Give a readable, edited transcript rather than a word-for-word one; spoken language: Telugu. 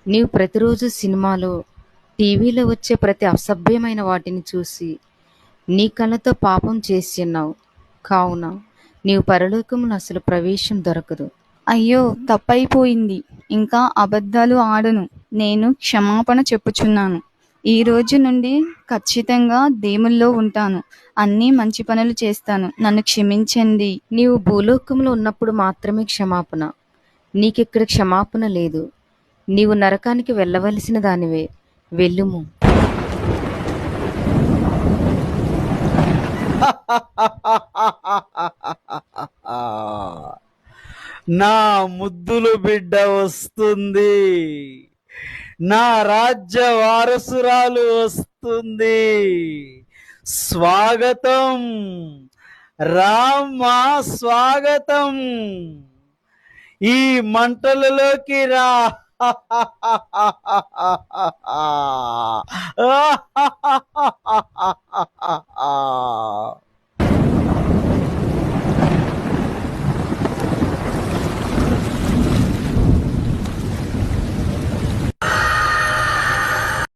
నీవు ప్రతిరోజు సినిమాలో, టీవీలో వచ్చే ప్రతి అసభ్యమైన వాటిని చూసి నీ కళ్ళతో పాపం చేస్తున్నావు. కావున నీవు పరలోకములో అసలు ప్రవేశం దొరకదు. అయ్యో, తప్పైపోయింది. ఇంకా అబద్ధాలు ఆడను. నేను క్షమాపణ చెప్పుచున్నాను. ఈ రోజు నుండి ఖచ్చితంగా దేవుల్లో ఉంటాను. అన్నీ మంచి పనులు చేస్తాను. నన్ను క్షమించండి. నీవు భూలోకంలో ఉన్నప్పుడు మాత్రమే క్షమాపణ. నీకిక్కడ క్షమాపణ లేదు. నీవు నరకానికి వెళ్ళవలసిన దానివే. వెళ్ళుము. నా ముద్దులు బిడ్డ వస్తుంది. నా రాజ్య వారసురాలు వస్తుంది. స్వాగతం రామ్మా, స్వాగతం. ఈ మంటలలోకి రా.